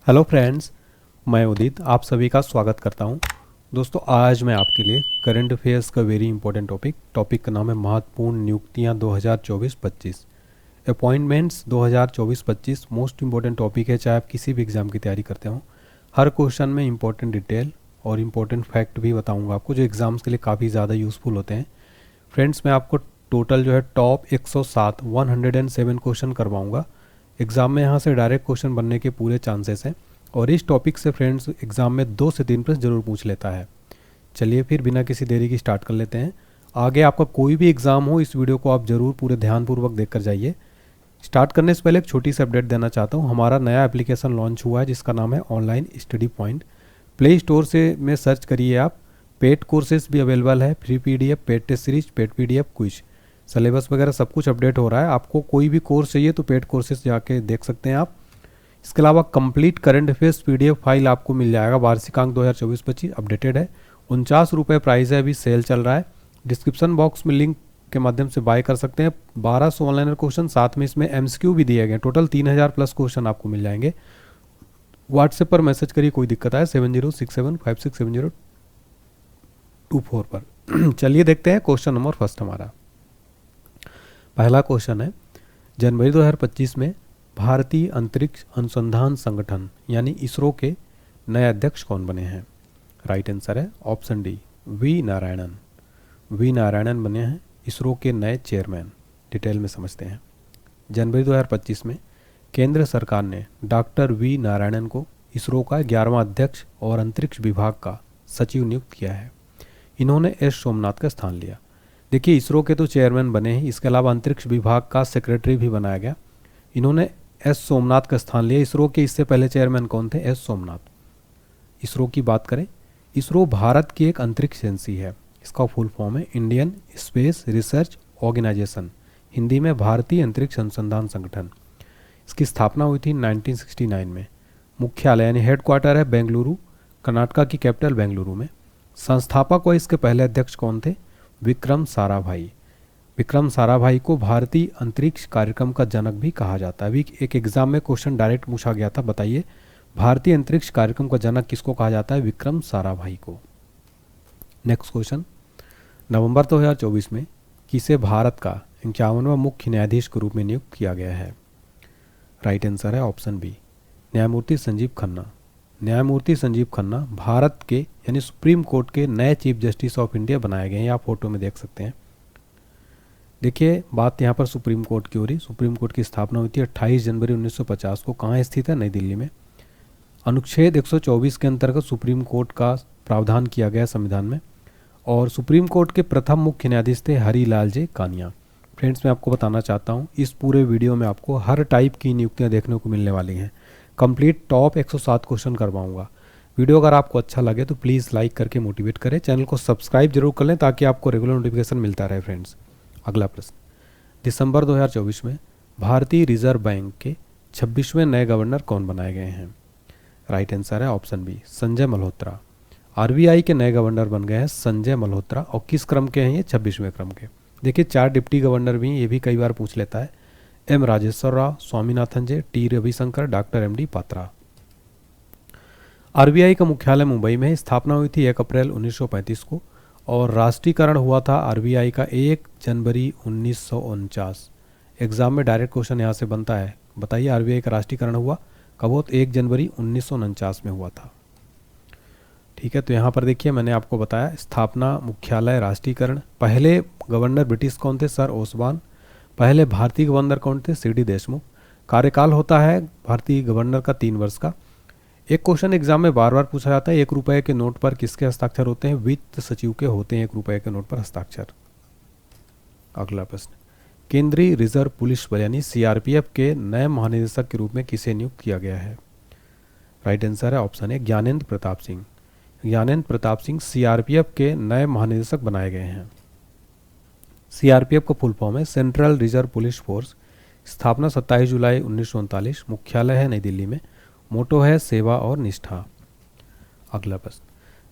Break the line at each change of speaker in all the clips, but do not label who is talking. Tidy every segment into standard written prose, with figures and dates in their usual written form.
Hello friends, मैं उदित आप सभी का स्वागत करता हूं। दोस्तों, आज मैं आपके लिए करंट अफेयर्स का वेरी इंपॉर्टेंट टॉपिक का नाम है महत्वपूर्ण नियुक्तियां 2024-25 अपॉइंटमेंट्स 2024-25। मोस्ट इंपॉर्टेंट टॉपिक है, चाहे आप किसी भी एग्ज़ाम की तैयारी करते हो। हर क्वेश्चन में इंपॉर्टेंट डिटेल और इंपॉर्टेंट फैक्ट भी बताऊँगा आपको, जो एग्ज़ाम्स के लिए काफ़ी ज़्यादा यूज़फुल होते हैं। फ्रेंड्स, मैं आपको टोटल जो है टॉप 107 क्वेश्चन करवाऊँगा। एग्ज़ाम में यहाँ से डायरेक्ट क्वेश्चन बनने के पूरे चांसेस हैं और इस टॉपिक से फ्रेंड्स एग्ज़ाम में 2 से 3 प्रश्न जरूर पूछ लेता है। चलिए फिर बिना किसी देरी की स्टार्ट कर लेते हैं। आगे आपका कोई भी एग्ज़ाम हो, इस वीडियो को आप ज़रूर पूरे ध्यानपूर्वक देख कर जाइए। स्टार्ट करने से पहले एक छोटी सी अपडेट देना चाहता हूँ। हमारा नया एप्लीकेशन लॉन्च हुआ है जिसका नाम है online study point. Play store से में सर्च करिए आप। पेड कोर्सेज भी अवेलेबल है, free PDF, paid test series, paid PDF quiz, syllabus वगैरह सब कुछ अपडेट हो रहा है। आपको कोई भी कोर्स चाहिए तो पेड कोर्सेज जाके देख सकते हैं आप। इसके अलावा complete current affairs PDF file आपको मिल जाएगा। वार्षिकांक 2024-25 अपडेटेड है। 49 रुपये प्राइस है, अभी सेल चल रहा है। डिस्क्रिप्शन बॉक्स में लिंक के माध्यम से बाय कर सकते हैं। 1200 ऑनलाइन क्वेश्चन, साथ में इसमें MCQ भी दिए गए। टोटल 3000 प्लस क्वेश्चन आपको मिल जाएंगे। व्हाट्सएप पर मैसेज करिए कोई दिक्कत आए 7067567024 पर। चलिए देखते हैं क्वेश्चन नंबर फर्स्ट हमारा। पहला क्वेश्चन है, जनवरी 2025 में भारतीय अंतरिक्ष अनुसंधान संगठन यानी इसरो के नए अध्यक्ष कौन बने हैं? राइट आंसर है option D, V Narayanan. V Narayanan बने हैं इसरो के नए चेयरमैन। डिटेल में समझते हैं। जनवरी 2025 में केंद्र सरकार ने डॉक्टर वी नारायणन को इसरो का 11वां अध्यक्ष और अंतरिक्ष विभाग का सचिव नियुक्त किया है। इन्होंने एस सोमनाथ का स्थान लिया। देखिए, इसरो के तो चेयरमैन बने हैं, इसके अलावा अंतरिक्ष विभाग का सेक्रेटरी भी बनाया गया। इन्होंने एस सोमनाथ का स्थान लिया। इसरो के इससे पहले चेयरमैन कौन थे? एस सोमनाथ। इसरो की बात करें, इसरो भारत की एक अंतरिक्ष एजेंसी है। इसका फुल फॉर्म है Indian Space Research Organisation, Hindi में भारतीय अंतरिक्ष अनुसंधान संगठन। इसकी स्थापना हुई थी 1969 में। मुख्यालय यानी हेडक्वार्टर है बेंगलुरु, कर्नाटका की कैपिटल बेंगलुरु में। संस्थापक व इसके पहले अध्यक्ष कौन थे? विक्रम साराभाई। विक्रम साराभाई को भारतीय अंतरिक्ष कार्यक्रम का जनक भी कहा जाता है। अभी एक एग्जाम में क्वेश्चन डायरेक्ट पूछा गया था, बताइए भारतीय अंतरिक्ष कार्यक्रम का जनक किसको कहा जाता है? विक्रम साराभाई को। नेक्स्ट क्वेश्चन, नवंबर 2024 में किसे भारत का 51वां मुख्य न्यायाधीश के रूप में नियुक्त किया गया है? राइट आंसर है ऑप्शन बी, न्यायमूर्ति संजीव खन्ना। न्यायमूर्ति संजीव खन्ना भारत के यानी सुप्रीम कोर्ट के नए चीफ जस्टिस ऑफ इंडिया बनाए गए हैं। आप फोटो में देख सकते हैं। देखिए, बात यहाँ पर सुप्रीम कोर्ट की हो रही। सुप्रीम कोर्ट की स्थापना हुई थी 28 जनवरी 1950 को। कहाँ स्थित है? नई दिल्ली में। अनुच्छेद 124 के अंतर्गत सुप्रीम कोर्ट का प्रावधान किया गया संविधान में। और सुप्रीम कोर्ट के प्रथम मुख्य न्यायाधीश थे हरीलाल जे कानिया। फ्रेंड्स, मैं आपको बताना चाहता हूँ, इस पूरे वीडियो में आपको हर टाइप की नियुक्तियाँ देखने को मिलने वाली हैं। कंप्लीट टॉप 107 क्वेश्चन करवाऊंगा। वीडियो अगर आपको अच्छा लगे तो प्लीज़ लाइक करके मोटिवेट करें। चैनल को सब्सक्राइब जरूर कर लें ताकि आपको रेगुलर नोटिफिकेशन मिलता रहे। फ्रेंड्स, अगला प्रश्न, दिसंबर 2024 में भारतीय रिजर्व बैंक के 26वें नए गवर्नर कौन बनाए गए हैं? राइट आंसर है option B, Sanjay Malhotra. RBI के नए गवर्नर बन गए हैं संजय मल्होत्रा। और किस क्रम के हैं ये? 26वें क्रम के। देखिए, 4 डिप्टी गवर्नर भी हैं, ये भी कई बार पूछ लेता है। M राजेश्वर राव, स्वामीनाथन जे, T Ravishankar, doctor MD Patra. RBI का मुख्यालय मुंबई में है। स्थापना हुई थी 1 अप्रैल 1935 को और राष्ट्रीयकरण हुआ था RBI का 1 जनवरी 1949। एग्जाम में डायरेक्ट क्वेश्चन यहाँ से बनता है, बताइए RBI का राष्ट्रीयकरण हुआ कब? हुआ? 1 जनवरी 1949 में हुआ था। ठीक है, तो यहाँ पर देखिए मैंने आपको बताया स्थापना, मुख्यालय, राष्ट्रीयकरण। पहले गवर्नर ब्रिटिश कौन थे? Sir Osborne. पहले भारतीय गवर्नर कौन थे? CD देशमुख। कार्यकाल होता है भारतीय गवर्नर का 3 वर्ष का। एक क्वेश्चन एग्जाम में बार बार पूछा जाता है, 1 रुपए के नोट पर किसके हस्ताक्षर होते हैं? वित्त सचिव के होते हैं 1 रुपए के नोट पर हस्ताक्षर। अगला प्रश्न, केंद्रीय रिजर्व पुलिस बल यानी CRPF के नए महानिदेशक के रूप में किसे नियुक्त किया गया है? राइट आंसर है ऑप्शन ए, ज्ञानेंद्र प्रताप सिंह। ज्ञानेंद्र प्रताप सिंह CRPF के नए महानिदेशक बनाए गए हैं। CRPF का फुल फॉर्म है सेंट्रल रिजर्व पुलिस फोर्स। स्थापना 27 जुलाई 1939। मुख्यालय है नई दिल्ली में। मोटो है सेवा और निष्ठा। अगला प्रश्न,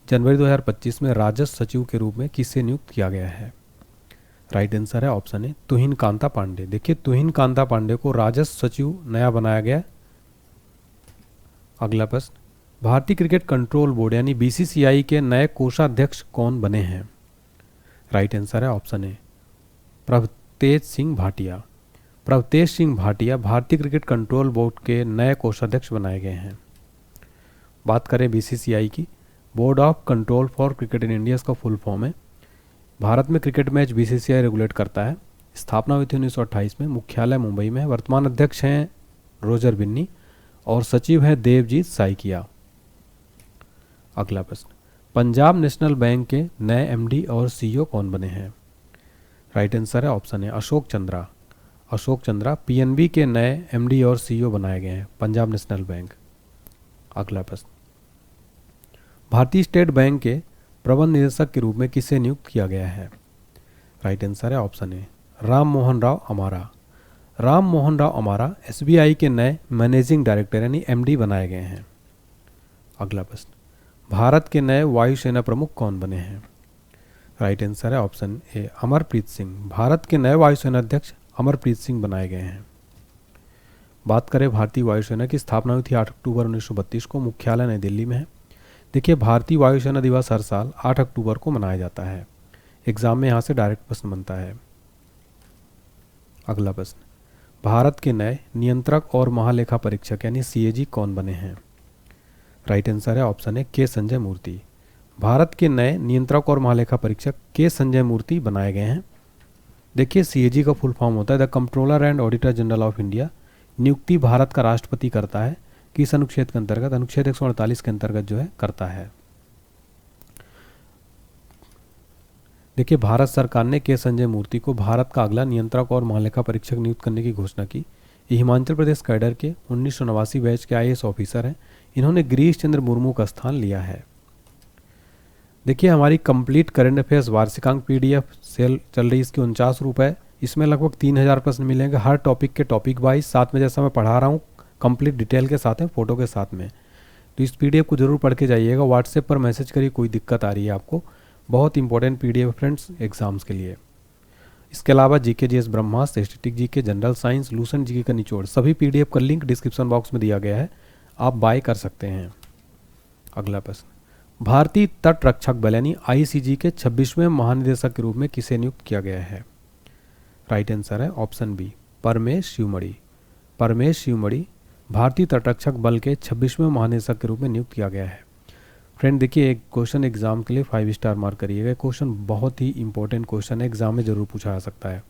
जनवरी 2025 में राजस्व सचिव के रूप में किसे नियुक्त किया गया है? राइट आंसर है ऑप्शन ए, तुहिन कांता पांडे। देखिए, तुहिन कांता पांडे को राजस्व सचिव नया बनाया गया अगला प्रश्न, भारतीय क्रिकेट कंट्रोल बोर्ड यानी बीसीसीआई के नए कोषाध्यक्ष कौन बने हैं? राइट आंसर है ऑप्शन ए प्रभतेज सिंह भाटिया। प्रभतेज सिंह भाटिया भारतीय क्रिकेट कंट्रोल बोर्ड के नए कोषाध्यक्ष बनाए गए हैं। बात करें बीसीसीआई की, board of control for cricket in India इसका फुल फॉर्म है। भारत में क्रिकेट मैच बीसीसीआई रेगुलेट करता है। स्थापना हुई थी 1928 में। मुख्यालय मुंबई में है। वर्तमान अध्यक्ष हैं रोजर बिन्नी और सचिव हैं देवजीत साइकिया। अगला प्रश्न, पंजाब नेशनल बैंक के नए एमडी और सीईओ कौन बने हैं? राइट आंसर है ऑप्शन है अशोक चंद्रा। अशोक चंद्रा पीएनबी के नए एमडी और सीईओ बनाए गए हैं, पंजाब नेशनल बैंक। अगला प्रश्न, भारतीय स्टेट बैंक के प्रबंध निदेशक के रूप में किसे नियुक्त किया गया है? राइट आंसर है ऑप्शन ए राम मोहन राव अमारा। राम मोहन राव अमारा एसबीआई के नए मैनेजिंग डायरेक्टर यानी एमडी बनाए गए हैं। अगला प्रश्न, भारत के नए वायुसेना प्रमुख कौन बने हैं? राइट आंसर है ऑप्शन ए अमरप्रीत सिंह। भारत के नए वायुसेना अध्यक्ष अमरप्रीत सिंह बनाए गए हैं। बात करें भारतीय वायुसेना की, स्थापना हुई थी 8 अक्टूबर 1932 को। मुख्यालय नई दिल्ली में है। देखिए, भारतीय वायुसेना दिवस हर साल 8 अक्टूबर को मनाया जाता है। एग्जाम में यहाँ से डायरेक्ट प्रश्न बनता है। अगला प्रश्न, भारत के नए नियंत्रक और महालेखा परीक्षक यानी सीएजी कौन बने हैं? राइट आंसर है ऑप्शन ए के संजय मूर्ति। भारत के नए नियंत्रक और महालेखा परीक्षक के संजय मूर्ति बनाए गए हैं। देखिए, सीएजी का फुल फॉर्म होता है the controller and auditor general of India. नियुक्ति भारत का राष्ट्रपति करता है। किस अनुच्छेद के अंतर्गत? अनुच्छेद 148 के अंतर्गत जो है करता है। देखिए, भारत सरकार ने के संजय मूर्ति को भारत का अगला नियंत्रक और महालेखा परीक्षक नियुक्त करने की घोषणा की। ये हिमाचल प्रदेश कैडर के 1989 बैच के आईएएस ऑफिसर हैं। इन्होंने गिरीश चंद्र मुर्मू का स्थान लिया है। देखिए, हमारी कंप्लीट करंट अफेयर्स वार्षिकांक पीडीएफ सेल चल रही है, इसकी 49 रुपये। इसमें लगभग 3000 प्रश्न मिलेंगे हर टॉपिक के टॉपिक वाइज। साथ में जैसा मैं पढ़ा रहा हूँ कंप्लीट डिटेल के साथ में, फोटो के साथ में। तो इस पीडीएफ को जरूर पढ़ के जाइएगा। व्हाट्सएप पर मैसेज करिए कोई दिक्कत आ रही है आपको। बहुत इंपॉर्टेंट पीडीएफ फ्रेंड्स एग्जाम्स के लिए। इसके अलावा GK GS Brahmastra, static GK, general science, Lucent GK का निचोड़, सभी पीडीएफ का लिंक डिस्क्रिप्शन बॉक्स में दिया गया है, आप बाय कर सकते हैं। अगला प्रश्न, भारतीय तट रक्षक बल यानी आईसीजी के 26वें महानिदेशक के रूप में किसे नियुक्त किया गया है? राइट आंसर है ऑप्शन बी परमेश शिवमणि। परमेश शिवमणि भारतीय तटरक्षक बल के 26वें महानिदेशक के रूप में नियुक्त किया गया है। फ्रेंड देखिए, एक क्वेश्चन एग्जाम के लिए 5 स्टार मार्क करिएगा। क्वेश्चन बहुत ही इंपॉर्टेंट क्वेश्चन है, एग्जाम में जरूर पूछा जा सकता है।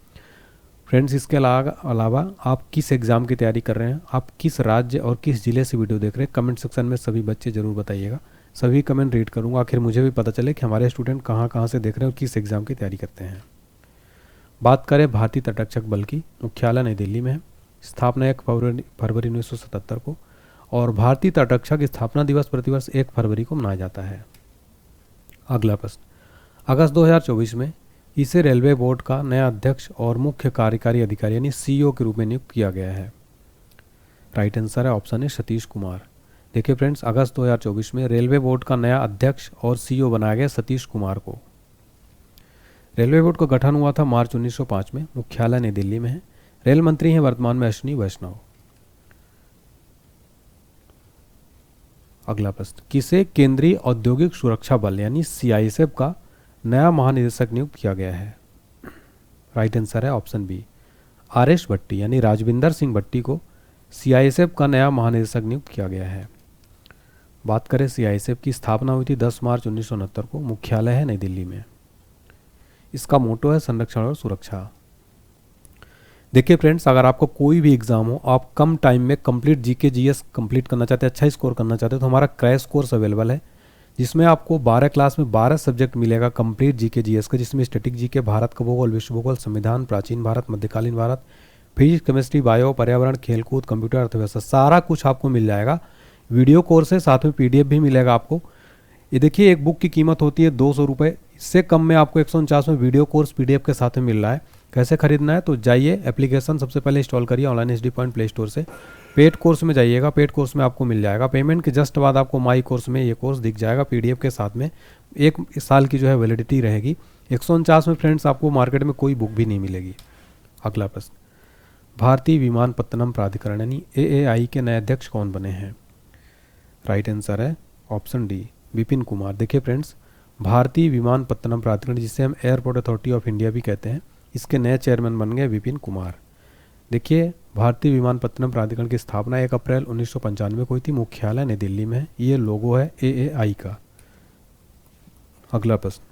फ्रेंड्स, इसके अलावा आप किस एग्ज़ाम की तैयारी कर रहे हैं, आप किस राज्य और किस ज़िले से वीडियो देख रहे हैं, कमेंट सेक्शन में सभी बच्चे ज़रूर बताइएगा। सभी कमेंट रीड करूँगा, आखिर मुझे भी पता चले कि हमारे स्टूडेंट कहाँ कहाँ से देख रहे हैं और किस एग्ज़ाम की तैयारी करते हैं। बात करें भारतीय तटरक्षक बल की, मुख्यालय नई दिल्ली में है। स्थापना 1 फरवरी 1977 को, और भारतीय तटरक्षक स्थापना दिवस प्रतिवर्ष 1 फरवरी को मनाया जाता है। अगला प्रश्न, अगस्त 2024 में इसे रेलवे बोर्ड का नया अध्यक्ष और मुख्य कार्यकारी अधिकारी यानी सीईओ के रूप में नियुक्त किया गया है। राइट आंसर है ऑप्शन है सतीश कुमार। देखिए फ्रेंड्स, अगस्त 2024 में रेलवे बोर्ड का नया अध्यक्ष और सीईओ बनाया गया सतीश कुमार को। रेलवे बोर्ड का गठन हुआ था मार्च 1905 में। मुख्यालय नई दिल्ली में है। रेल मंत्री हैं वर्तमान में अश्विनी वैष्णव। अगला प्रश्न, किसे केंद्रीय औद्योगिक सुरक्षा बल यानी सीआईएसएफ का नया महानिदेशक नियुक्त किया गया है? राइट आंसर है ऑप्शन बी आरएस भट्टी यानी राजविंदर सिंह भट्टी को सीआईएसएफ का नया महानिदेशक नियुक्त किया गया है। बात करें सीआईएसएफ की, स्थापना हुई थी 10 मार्च 1969 को। मुख्यालय है नई दिल्ली में। इसका मोटो है संरक्षण और सुरक्षा। देखिए फ्रेंड्स, अगर आपको कोई भी एग्जाम हो, आप कम टाइम में कंप्लीट जीके जीएस कंप्लीट करना चाहते हैं, अच्छा स्कोर करना चाहते हैं, तो हमारा क्रैश कोर्स अवेलेबल है, जिसमें आपको 12 क्लास में 12 सब्जेक्ट मिलेगा कंप्लीट जीके जीएस का, जिसमें स्टैटिक जीके, भारत का भूगोल, विश्व भूगोल, संविधान, प्राचीन भारत, मध्यकालीन भारत, फिजिक्स, केमिस्ट्री, बायो, पर्यावरण, खेलकूद, कंप्यूटर, अर्थव्यवस्था, सारा कुछ आपको मिल जाएगा। वीडियो कोर्स है, साथ में पीडीएफ भी मिलेगा आपको। ये देखिए, एक बुक की कीमत होती है 200 रुपये, इससे कम में आपको 149 में वीडियो कोर्स पीडीएफ के साथ में मिल रहा है। कैसे खरीदना है? तो जाइए, एप्लीकेशन सबसे पहले इंस्टॉल करिए online HD point play store से। पेड कोर्स में जाइएगा, पेड कोर्स में आपको मिल जाएगा। पेमेंट के जस्ट बाद आपको माई कोर्स में ये कोर्स दिख जाएगा पीडीएफ के साथ में। 1 साल की जो है वैलिडिटी रहेगी। 149 में फ्रेंड्स आपको मार्केट में कोई बुक भी नहीं मिलेगी। अगला प्रश्न, भारतीय विमानपत्तनम प्राधिकरण यानी एएआई के नए अध्यक्ष कौन बने हैं? राइट आंसर है ऑप्शन डी, विपिन कुमार। देखिए फ्रेंड्स, भारतीय विमानपत्तनम प्राधिकरण, जिसे हम एयरपोर्ट अथॉरिटी ऑफ इंडिया भी कहते हैं, इसके नए चेयरमैन बन गए विपिन कुमार। देखिए, भारतीय विमानपत्तनम प्राधिकरण की स्थापना 1 अप्रैल 1995 को हुई थी। मुख्यालय नई दिल्ली में है। ये लोगो है AAI का। अगला प्रश्न,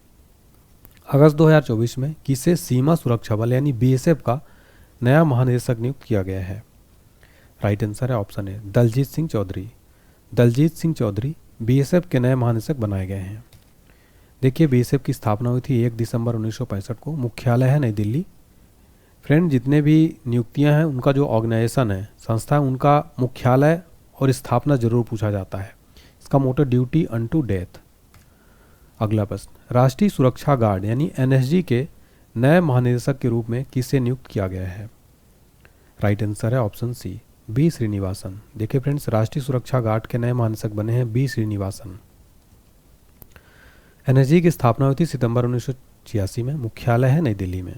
अगस्त 2024 में किसे सीमा सुरक्षा बल यानी BSF का नया महानिदेशक नियुक्त किया गया है? राइट आंसर है option A, Daljit Singh Chaudhary. Daljit Singh Chaudhary BSF के नए महानिदेशक बनाए गए हैं। देखिए, BSF की स्थापना हुई थी 1 दिसंबर 1965 को। मुख्यालय है नई दिल्ली। फ्रेंड, जितने भी नियुक्तियां हैं उनका जो ऑर्गेनाइजेशन है, संस्था है, उनका मुख्यालय और स्थापना जरूर पूछा जाता है। इसका मोटो ड्यूटी अनटू डेथ। अगला प्रश्न, राष्ट्रीय सुरक्षा गार्ड यानी NSG के नए महानिदेशक के रूप में किसे नियुक्त किया गया है? राइट आंसर है ऑप्शन सी, B श्रीनिवासन। देखिए फ्रेंड्स, राष्ट्रीय सुरक्षा गार्ड के नए महानिदेशक बने हैं B श्रीनिवासन। NSG की स्थापना हुई थी सितंबर 1986 में। मुख्यालय है नई दिल्ली में।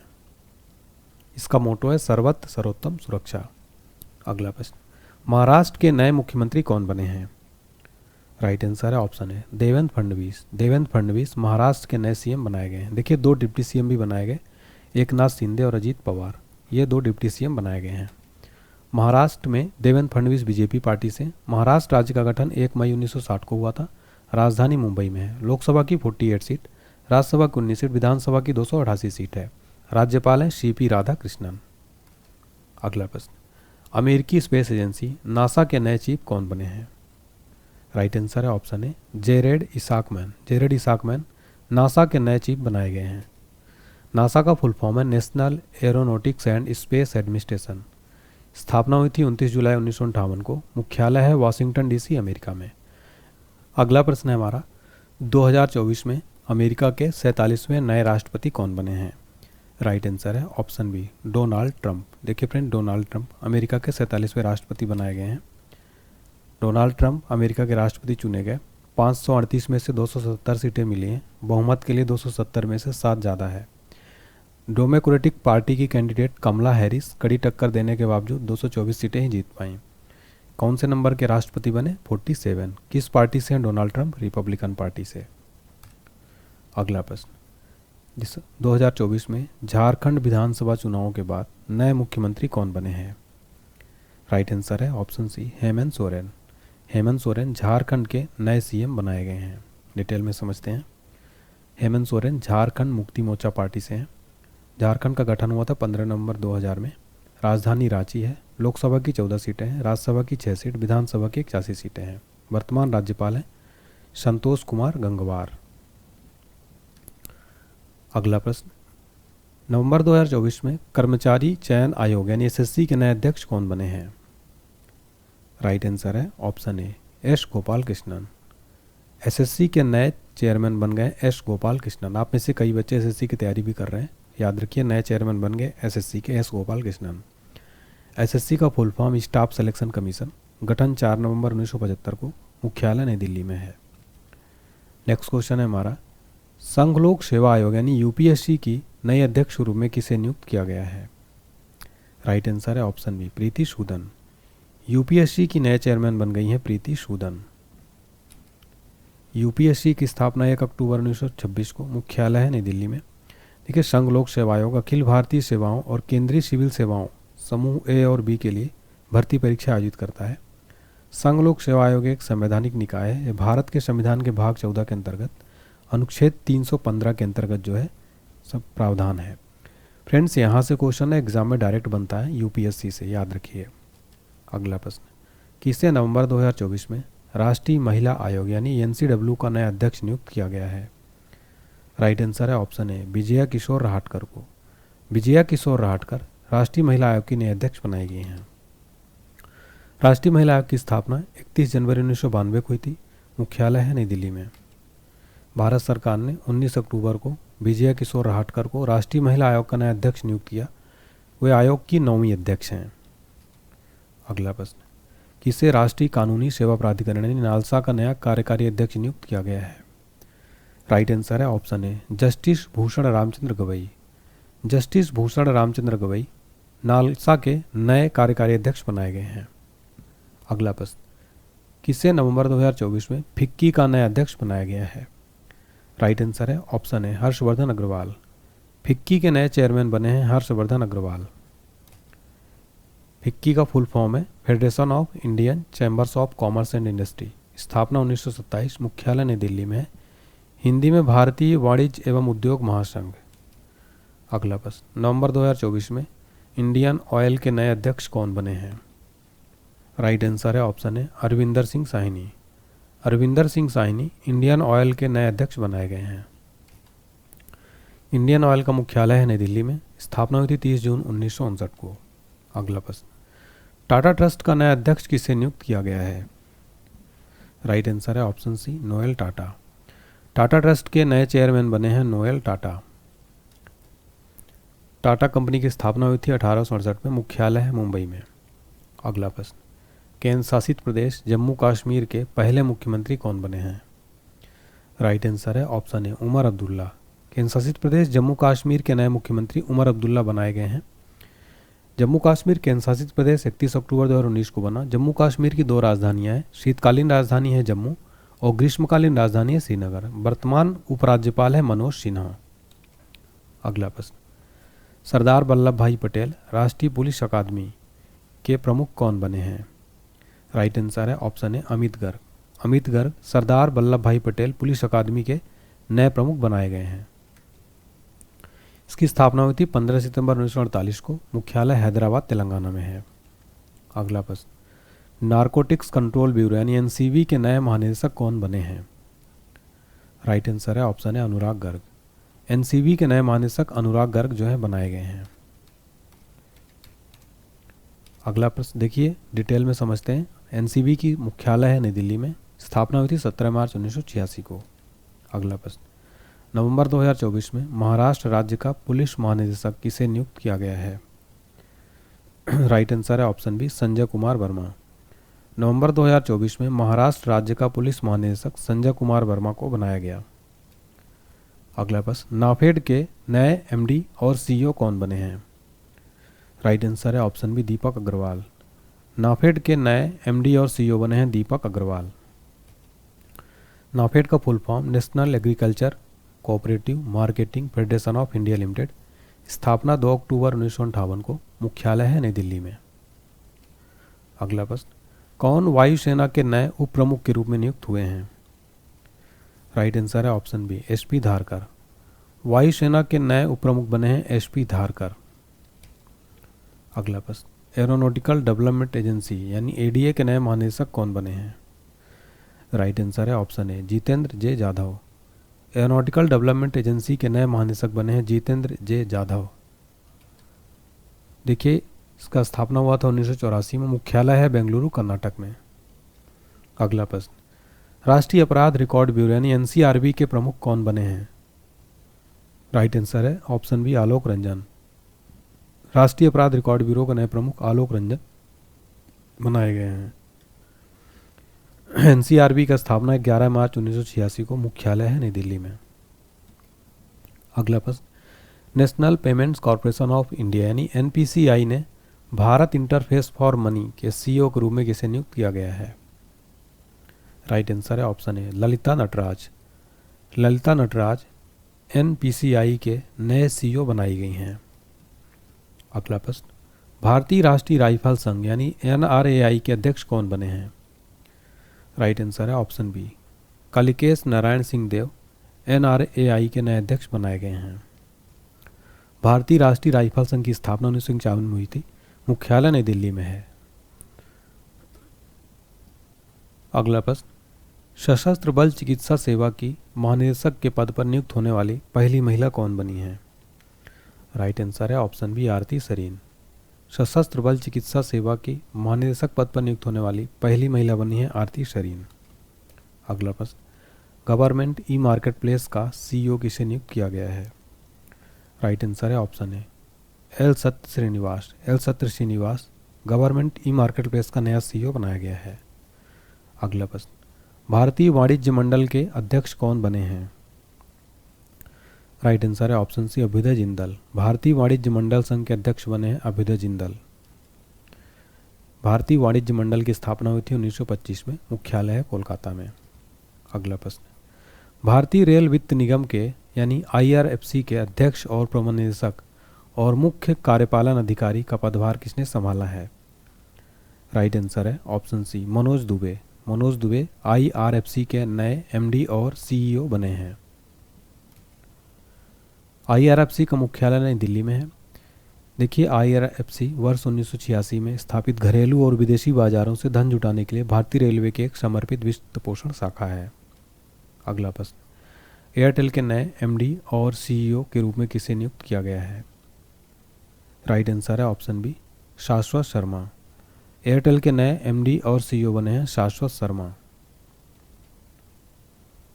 इसका मोटो है सर्वत्र सर्वोत्तम सुरक्षा। अगला प्रश्न, महाराष्ट्र के नए मुख्यमंत्री कौन बने हैं? राइट आंसर है ऑप्शन है देवेंद्र फडणवीस। देवेंद्र फडणवीस महाराष्ट्र के नए CM बनाए गए हैं। देखिए, 2 डिप्टी CM भी बनाए गए, एकनाथ शिंदे और अजीत पवार। ये 2 डिप्टी CM बनाए गए हैं। महाराष्ट्र में देवेंद्र फडणवीस BJP पार्टी से। महाराष्ट्र राज्य का गठन 1 मई 1960 को हुआ था। राजधानी मुंबई में है। लोकसभा की 48 सीट, राज्यसभा की 19 सीट, विधानसभा की 288 सीट है। राज्यपाल हैं CP राधाकृष्णन। अगला प्रश्न, अमेरिकी स्पेस एजेंसी नासा के नए चीफ कौन बने हैं? राइट आंसर है option A, Jared Isaacman. Jared Isaacman NASA के नए चीफ बनाए गए हैं। नासा का फुल फॉर्म है National Aeronautics and Space Administration. स्थापना हुई थी 29 जुलाई 1958 को। मुख्यालय है वाशिंगटन DC, अमेरिका में। अगला प्रश्न है हमारा, 2024 में अमेरिका के 47वें नए राष्ट्रपति कौन बने हैं? राइट आंसर है ऑप्शन बी, डोनाल्ड ट्रंप। देखिए फ्रेंड, डोनाल्ड ट्रंप अमेरिका के 47वें राष्ट्रपति बनाए गए हैं। डोनाल्ड ट्रंप अमेरिका के राष्ट्रपति चुने गए। 538 में से 270 सीटें मिली हैं। बहुमत के लिए 270 में से 7 ज़्यादा है। डेमोक्रेटिक पार्टी की कैंडिडेट कमला हैरिस कड़ी टक्कर देने के बावजूद 224 सीटें ही जीत पाईं। कौन से नंबर के राष्ट्रपति बने? 47। किस पार्टी से हैं डोनाल्ड ट्रंप? रिपब्लिकन पार्टी से। अगला प्रश्न, जिस 2024 में झारखंड विधानसभा चुनावों के बाद नए मुख्यमंत्री कौन बने हैं? राइट आंसर है ऑप्शन सी, हेमंत सोरेन। हेमंत सोरेन झारखंड के नए CM बनाए गए हैं। डिटेल में समझते हैं। हेमंत सोरेन झारखंड मुक्ति मोर्चा पार्टी से हैं। झारखंड का गठन हुआ था 15 नवंबर 2000 में। राजधानी रांची है। लोकसभा की 14 सीटें हैं, राज्यसभा की 6 सीट, विधानसभा की 81 सीटें हैं। वर्तमान राज्यपाल हैं संतोष कुमार गंगवार। अगला प्रश्न, नवंबर 2024 में कर्मचारी चयन आयोग यानी SSC के नए अध्यक्ष कौन बने हैं? राइट आंसर है ऑप्शन ए, एस गोपाल कृष्णन। SSC के नए चेयरमैन बन गए S गोपाल कृष्णन। आप में से कई बच्चे SSC की तैयारी भी कर रहे हैं, याद रखिए, नए चेयरमैन बन गए SSC के S गोपाल कृष्णन। SSC का full form staff selection commission. गठन 4 नवंबर 1975 को। मुख्यालय नई दिल्ली में है। नेक्स्ट क्वेश्चन है हमारा, संघ लोक सेवा आयोग यानी UPSC की नई अध्यक्ष रूप में किसे नियुक्त किया गया है? राइट आंसर है option B, Preeti Sudan. UPSC की नए चेयरमैन बन गई हैं प्रीति सूदन। UPSC की स्थापना 1 अक्टूबर 1926 को। मुख्यालय है नई दिल्ली में। देखिए, संघ लोक सेवा आयोग अखिल भारतीय सेवाओं और केंद्रीय सिविल सेवाओं समूह A और B के लिए भर्ती परीक्षा आयोजित करता है। संघ लोक सेवा आयोग एक संवैधानिक निकाय है। यह भारत के संविधान के भाग 14 के अंतर्गत अनुच्छेद 315 के अंतर्गत जो है सब प्रावधान है। फ्रेंड्स, यहाँ से क्वेश्चन है एग्जाम में डायरेक्ट बनता है UPSC से, याद रखिए। अगला प्रश्न, किसे नवंबर 2024 में राष्ट्रीय महिला आयोग यानी NCW का नया अध्यक्ष नियुक्त किया गया है? राइट आंसर है ऑप्शन ए, विजया किशोर रहाटकर को। विजया किशोर रहाटकर राष्ट्रीय महिला आयोग की नई अध्यक्ष बनाई गई हैं। राष्ट्रीय महिला आयोग की स्थापना 31 जनवरी 1992 को हुई थी। मुख्यालय है नई दिल्ली में। भारत सरकार ने 19 अक्टूबर को विजया किशोर रहाटकर को राष्ट्रीय महिला आयोग का नया अध्यक्ष नियुक्त किया। वे आयोग की 9वीं अध्यक्ष हैं। अगला प्रश्न, किसे राष्ट्रीय कानूनी सेवा प्राधिकरण यानी नालसा का नया कार्यकारी अध्यक्ष नियुक्त किया गया है? राइट आंसर है ऑप्शन ए, justice Bhushan Ramchandra Gavai. Justice Bhushan Ramchandra Gavai NALSA के नए कार्यकारी अध्यक्ष बनाए गए हैं। अगला प्रश्न, किसे नवंबर 2024 में फिक्की का नया अध्यक्ष बनाया गया है? राइट आंसर है ऑप्शन है हर्षवर्धन अग्रवाल। फिक्की के नए चेयरमैन बने हैं हर्षवर्धन अग्रवाल। फिक्की का फुल फॉर्म है federation of Indian chambers of commerce and industry. स्थापना 1927, मुख्यालय नई दिल्ली में है। हिंदी में भारतीय वाणिज्य एवं उद्योग महासंघ। अगला प्रश्न, नवंबर 2024 में इंडियन ऑयल के नए अध्यक्ष कौन बने हैं? राइट आंसर है ऑप्शन है अरविंदर सिंह साहनी। अरविंदर सिंह साहनी इंडियन ऑयल के नए अध्यक्ष बनाए गए हैं। इंडियन ऑयल का मुख्यालय है नई दिल्ली में। स्थापना हुई थी 30 जून 1959 को। अगला प्रश्न, टाटा ट्रस्ट का नया अध्यक्ष किसे नियुक्त किया गया है? राइट आंसर है option C Noel Tata. Tata trust के नए चेयरमैन बने हैं नोएल टाटा। टाटा कंपनी की स्थापना हुई थी 1868 में। मुख्यालय है मुंबई में। अगला प्रश्न, केंद्र शासित प्रदेश जम्मू कश्मीर के पहले मुख्यमंत्री कौन बने हैं? राइट आंसर है ऑप्शन ए उमर अब्दुल्ला। केंद्र शासित प्रदेश जम्मू कश्मीर के नए मुख्यमंत्री उमर अब्दुल्ला बनाए गए हैं। जम्मू कश्मीर केंद्र शासित प्रदेश 31 अक्टूबर 2019 को बना। जम्मू कश्मीर की दो राजधानियां हैं, शीतकालीन राजधानी है जम्मू और ग्रीष्मकालीन राजधानी है श्रीनगर। वर्तमान उपराज्यपाल है मनोज सिन्हा। अगला प्रश्न, सरदार वल्लभ भाई पटेल राष्ट्रीय पुलिस अकादमी के प्रमुख कौन बने हैं? राइट आंसर है ऑप्शन है अमित गर्ग। अमित गर्ग सरदार वल्लभ भाई पटेल पुलिस अकादमी के नए प्रमुख बनाए गए हैं। इसकी स्थापना हुई थी 15 सितंबर 1948 को। मुख्यालय हैदराबाद तेलंगाना में है। अगला प्रश्न, नारकोटिक्स कंट्रोल ब्यूरो यानी एनसीबी के नए महानिदेशक कौन बने हैं? राइट आंसर है ऑप्शन है अनुराग गर्ग। एनसीबी के नए महानिदेशक अनुराग गर्ग जो है बनाए गए हैं। अगला प्रश्न देखिए डिटेल में समझते हैं। एनसीबी की मुख्यालय है नई दिल्ली में। स्थापना हुई थी 17 मार्च 1986 को। अगला प्रश्न, नवंबर 2024 में महाराष्ट्र राज्य का पुलिस महानिदेशक किसे नियुक्त किया गया है? राइट आंसर है ऑप्शन बी संजय कुमार वर्मा। नवंबर 2024 में महाराष्ट्र राज्य का पुलिस महानिदेशक संजय कुमार वर्मा को बनाया गया। अगला प्रश्न, नाफेड के नए एमडी और सीईओ कौन बने हैं? राइट आंसर है ऑप्शन बी दीपक अग्रवाल। नाफेड के नए एमडी और सीईओ बने हैं दीपक अग्रवाल। नाफेड का full form national agriculture cooperative marketing federation of India limited. स्थापना 2 अक्टूबर 1958 को। मुख्यालय है नई दिल्ली में। अगला प्रश्न, कौन वायुसेना के नए उप प्रमुख के रूप में नियुक्त हुए हैं? राइट आंसर है ऑप्शन बी एसपी धारकर। वायुसेना के नए उप प्रमुख बने हैं एसपी धारकर। अगला प्रश्न, एरोनॉटिकल डेवलपमेंट एजेंसी यानी एडीए के नए महानिदेशक कौन बने हैं? राइट आंसर है ऑप्शन ए जितेंद्र जे जाधव। एरोनॉटिकल डेवलपमेंट एजेंसी के नए महानिदेशक बने हैं जितेंद्र जे जाधव। देखिए इसका स्थापना हुआ था 1984 में। मुख्यालय है बेंगलुरु कर्नाटक में। अगला प्रश्न, राष्ट्रीय अपराध रिकॉर्ड ब्यूरो यानी एनसीआरबी के प्रमुख कौन बने हैं? राइट आंसर है ऑप्शन बी आलोक रंजन। राष्ट्रीय अपराध रिकॉर्ड ब्यूरो के नए प्रमुख आलोक रंजन बनाए गए हैं। एनसीआरबी का स्थापना 11 मार्च 1986 को। मुख्यालय है नई दिल्ली में। अगला प्रश्न, National Payments Corporation of India यानी एनपीसीआई ने भारत इंटरफेस फॉर मनी के सीईओ के रूप में किसे नियुक्त किया गया है? राइट आंसर है option A Lalitha Nataraj. Lalitha Nataraj NPCI के नए सीईओ बनाई गई हैं। अगला प्रश्न, भारतीय राष्ट्रीय राइफल संघ यानी एनआरएआई के अध्यक्ष कौन बने हैं? राइट आंसर है ऑप्शन बी कलिकेश नारायण सिंह देव एनआरएआई के नए अध्यक्ष बनाए गए हैं। भारतीय राष्ट्रीय राइफल संघ की स्थापना 1951 में हुई थी। मुख्यालय नई दिल्ली में है। अगला प्रश्न, सशस्त्र बल चिकित्सा सेवा की महानिदेशक के पद पर नियुक्त होने वाली पहली महिला कौन बनी है? राइट आंसर है ऑप्शन बी आरती सरीन। सशस्त्र बल चिकित्सा सेवा की महानिदेशक पद पर नियुक्त होने वाली पहली महिला बनी है आरती सरीन। अगला प्रश्न, गवर्नमेंट ई मार्केट प्लेस का सीईओ किसे नियुक्त किया गया है? राइट आंसर है ऑप्शन ए एल सत्य श्रीनिवास। एल सत्य Srinivas government e market place का नया सीईओ बनाया गया है। अगला प्रश्न, भारतीय वाणिज्य मंडल के अध्यक्ष कौन बने हैं? राइट आंसर है ऑप्शन सी अभ्युदय जिंदल। भारतीय वाणिज्य मंडल संघ के अध्यक्ष बने हैं अभ्युदय जिंदल। भारतीय वाणिज्य मंडल की स्थापना हुई थी 1925 में, मुख्यालय है कोलकाता में। अगला प्रश्न, भारतीय रेल वित्त निगम के यानी IRFC के अध्यक्ष और प्रबंध निदेशक और मुख्य कार्यपालन अधिकारी का पदभार किसने संभाला है? राइट आंसर है option C, Manoj Dubey. Manoj Dubey IRFC के नए MD और CEO बने हैं। IRFC का मुख्यालय नई दिल्ली में है। देखिए, IRFC वर्ष 1986 में स्थापित घरेलू और विदेशी बाजारों से धन जुटाने के लिए भारतीय रेलवे की एक समर्पित वित्त पोषण शाखा है। अगला प्रश्न, एयरटेल के नए MD और CEO के रूप में किसे नियुक्त किया गया है? राइट आंसर है ऑप्शन बी, शाश्वत शर्मा। एयरटेल के नए MD और CEO बने हैं शाश्वत शर्मा।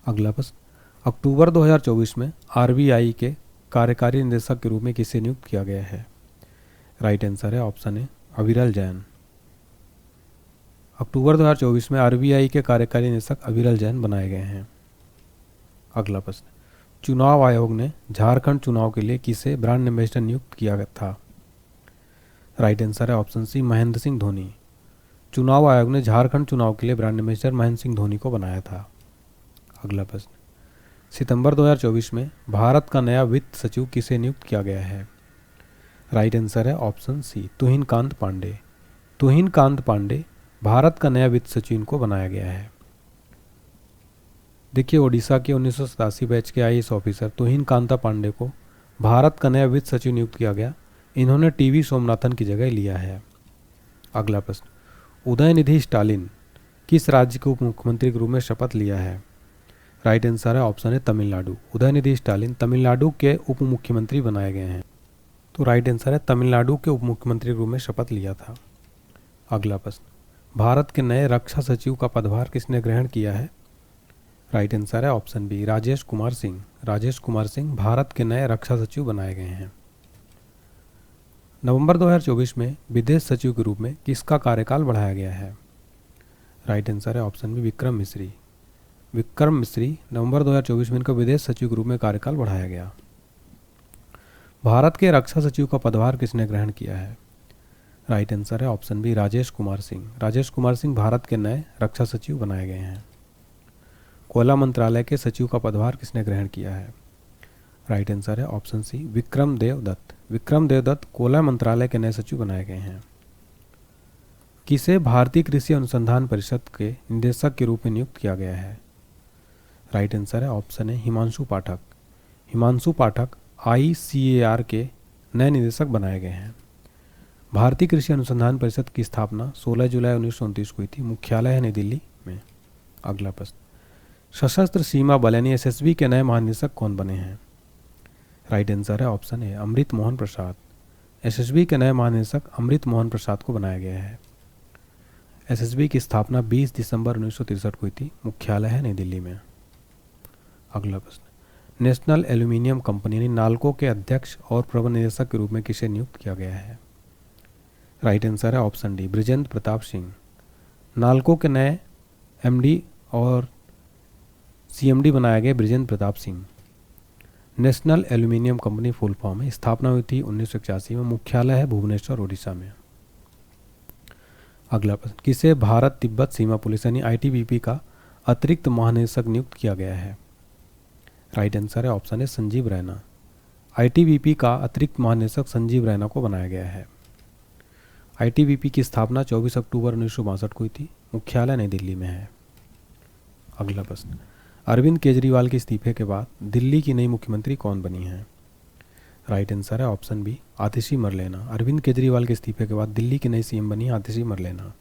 अगला प्रश्न, अक्टूबर 2024 में RBI के कार्यकारी निदेशक के रूप में किसे नियुक्त किया गया है? राइट आंसर है ऑप्शन ए, अविरल जैन। अक्टूबर 2024 में RBI के कार्यकारी निदेशक अविरल जैन बनाए गए हैं। अगला प्रश्न, चुनाव आयोग ने झारखंड चुनाव के लिए किसे ब्रांड एम्बेसडर नियुक्त किया था? राइट आंसर है ऑप्शन सी, महेंद्र सिंह धोनी। चुनाव आयोग ने झारखंड चुनाव के लिए ब्रांड एम्बेसडर महेंद्र सिंह धोनी को बनाया था। अगला प्रश्न, सितंबर 2024 में भारत का नया वित्त सचिव किसे नियुक्त किया गया है? राइट आंसर है ऑप्शन सी, तुहिन कांत पांडे। तुहिन कांत पांडे भारत का नया वित्त सचिव को बनाया गया है। देखिए, ओडिशा के 1987 बैच के IAS ऑफिसर तुहिन कांता पांडे को भारत का नया वित्त सचिव नियुक्त किया गया। इन्होंने TV सोमनाथन की जगह लिया है। अगला प्रश्न, उदयनिधि स्टालिन किस राज्य के उप मुख्यमंत्री के रूप में शपथ लिया है? राइट आंसर है ऑप्शन है तमिलनाडु। उदयनिधि स्टालिन तमिलनाडु के उप मुख्यमंत्री बनाए गए हैं। तो राइट आंसर है तमिलनाडु के उप मुख्यमंत्री के रूप में शपथ लिया था। अगला प्रश्न, भारत के नए रक्षा सचिव का पदभार किसने ग्रहण किया है? राइट आंसर है ऑप्शन बी, राजेश कुमार सिंह। राजेश कुमार सिंह भारत के नए रक्षा सचिव बनाए गए हैं। नवंबर 2024 में विदेश सचिव के रूप में किसका कार्यकाल बढ़ाया गया है? राइट आंसर है ऑप्शन बी, विक्रम मिश्री। विक्रम मिश्री नवंबर 2024 में इनका विदेश सचिव के रूप में कार्यकाल बढ़ाया गया। भारत के रक्षा सचिव का पदभार किसने ग्रहण किया है? राइट आंसर है ऑप्शन बी, राजेश कुमार सिंह। राजेश कुमार सिंह भारत के नए रक्षा सचिव बनाए गए हैं। कोयला मंत्रालय के सचिव का पदभार किसने ग्रहण किया है? राइट आंसर है ऑप्शन सी, विक्रम देव दत्त। विक्रम देव दत्त कोयला मंत्रालय के नए सचिव बनाए गए हैं। किसे भारतीय कृषि अनुसंधान परिषद के निदेशक के रूप में नियुक्त किया गया है? राइट आंसर है ऑप्शन है, हिमांशु पाठक। हिमांशु पाठक ICAR के नए निदेशक बनाए गए हैं। भारतीय कृषि अनुसंधान परिषद की स्थापना 16 जुलाई 1929 को हुई थी। मुख्यालय है नई दिल्ली में। अगला प्रश्न, सशस्त्र सीमा बल यानी SSB के नए महानिदेशक कौन बने हैं? राइट आंसर है option A, Amrit Mohan Prasad. SSB के नए महानिदेशक अमृत मोहन प्रसाद को बनाया गया है। SSB की स्थापना 20 दिसंबर 1963 को हुई थी। मुख्यालय है नई दिल्ली में। अगला प्रश्न, नेशनल एल्यूमिनियम कंपनी यानी नाल्को के अध्यक्ष और प्रबंध निदेशक के रूप में किसे नियुक्त किया गया है? राइट आंसर है ऑप्शन डी, बृजेंद्र प्रताप सिंह। नाल्को के नए MD और CMD बनाया गया Brijendra Pratap Singh. National aluminium company full form है। स्थापना हुई थी 1981 में। मुख्यालय है भुवनेश्वर, ओडिशा में। अगला प्रश्न, किसे भारत तिब्बत सीमा पुलिस यानी ITBP का अतिरिक्त महानिदेशक नियुक्त किया गया है? राइट आंसर है ऑप्शन है, संजीव रैना। ITBP का अतिरिक्त महानिदेशक संजीव रैना को बनाया गया है। ITBP की स्थापना 24 अक्टूबर 1962 को हुई थी। मुख्यालय नई दिल्ली में है। अगला प्रश्न, अरविंद केजरीवाल के इस्तीफे के बाद दिल्ली की नई मुख्यमंत्री कौन बनी है? राइट आंसर है ऑप्शन बी, आतिशी मरलेना। अरविंद केजरीवाल के इस्तीफे के बाद दिल्ली की नई CM बनी आतिशी मरलेना।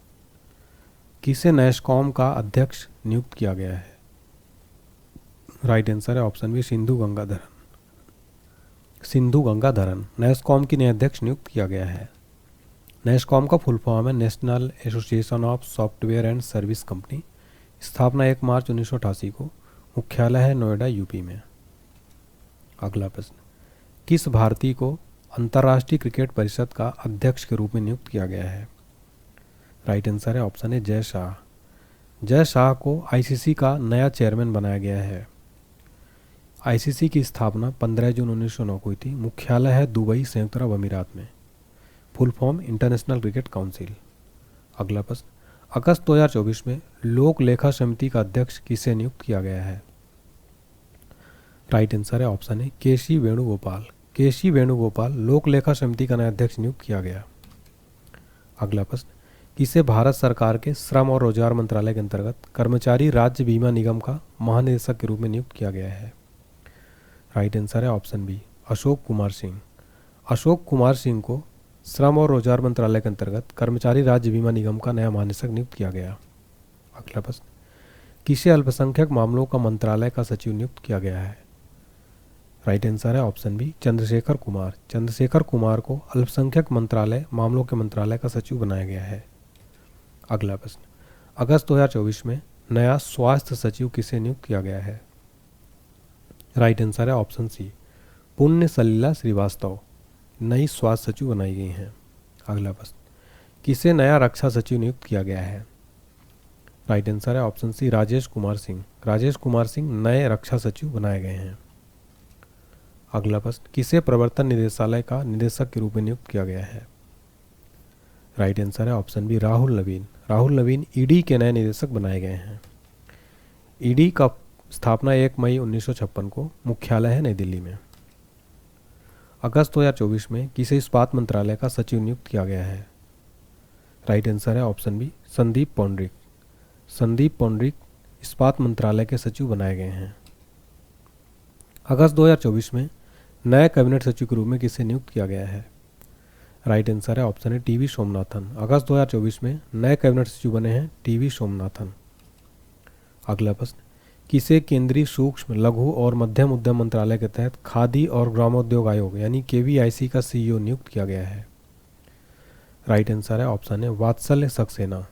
किसे नैस्कॉम का अध्यक्ष नियुक्त किया गया है? राइट आंसर है ऑप्शन बी, सिंधु गंगाधरन। सिंधु गंगाधरन नैस्कॉम की नए अध्यक्ष नियुक्त किया गया है। नैस्कॉम का फुल फॉर्म है National Association of Software and Service Company. स्थापना 1 मार्च 1988 को। मुख्यालय है नोएडा, UP में। अगला प्रश्न, किस भारतीय को अंतर्राष्ट्रीय क्रिकेट परिषद का अध्यक्ष के रूप में नियुक्त किया गया है? राइट आंसर है ऑप्शन है, जय शाह। जय शाह को ICC का नया चेयरमैन बनाया गया है। ICC की स्थापना 15 जून 1909 को हुई थी। मुख्यालय है दुबई, संयुक्त अरब अमीरात में। Full form international cricket council. अगला प्रश्न, अगस्त 2024 में लोक लेखा समिति का अध्यक्ष किसे नियुक्त किया गया है? राइट आंसर है ऑप्शन ए केसी वेणुगोपाल। केसी वेणुगोपाल लोक लेखा समिति का नया अध्यक्ष नियुक्त किया गया। अगला प्रश्न, किसे भारत सरकार के श्रम और रोजगार मंत्रालय के अंतर्गत कर्मचारी राज्य बीमा निगम का महानिदेशक के रूप में नियुक्त किया गया है? राइट आंसर है ऑप्शन बी अशोक कुमार सिंह। अशोक कुमार सिंह को श्रम और रोजगार मंत्रालय के अंतर्गत कर्मचारी राज्य बीमा निगम का नया महानिदेशक नियुक्त किया गया। अगला प्रश्न, किसे अल्पसंख्यक मामलों का मंत्रालय का सचिव नियुक्त किया गया है? राइट आंसर है ऑप्शन बी चंद्रशेखर कुमार। चंद्रशेखर कुमार को अल्पसंख्यक मंत्रालय मामलों के मंत्रालय का सचिव बनाया गया है। अगला प्रश्न, अगस्त 2024 में नया स्वास्थ्य सचिव किसे नियुक्त किया गया है? राइट आंसर है ऑप्शन सी पुण्य सलिला श्रीवास्तव नई स्वास्थ्य सचिव बनाई गई हैं। अगला प्रश्न, किसे नया रक्षा सचिव नियुक्त किया गया है? राइट आंसर है ऑप्शन सी राजेश कुमार सिंह। राजेश कुमार सिंह नए रक्षा सचिव बनाए गए हैं। अगला प्रश्न, किसे प्रवर्तन निदेशालय का निदेशक के रूप में नियुक्त किया गया है? राइट आंसर है ऑप्शन बी राहुल नवीन। राहुल नवीन ईडी के नए निदेशक बनाए गए हैं। ईडी का स्थापना 1 मई 1956 को, मुख्यालय है नई दिल्ली में। अगस्त 2024 में किसे इस्पात मंत्रालय का सचिव नियुक्त किया गया है? राइट आंसर है ऑप्शन बी संदीप पौंडरिक। संदीप पौंडरिक इस्पात मंत्रालय के सचिव बनाए गए हैं। अगस्त 2024 में नए कैबिनेट सचिव के रूप में किसे नियुक्त किया गया है? राइट आंसर है ऑप्शन है टीवी सोमनाथन। अगस्त 2024 में नए कैबिनेट सचिव बने हैं टीवी सोमनाथन। अगला प्रश्न, किसे केंद्रीय सूक्ष्म लघु और मध्यम उद्यम मंत्रालय के तहत खादी और ग्रामोद्योग आयोग यानी केवीआईसी का सीईओ नियुक्त किया गया है? राइट आंसर है ऑप्शन है वात्सल्य सक्सेना।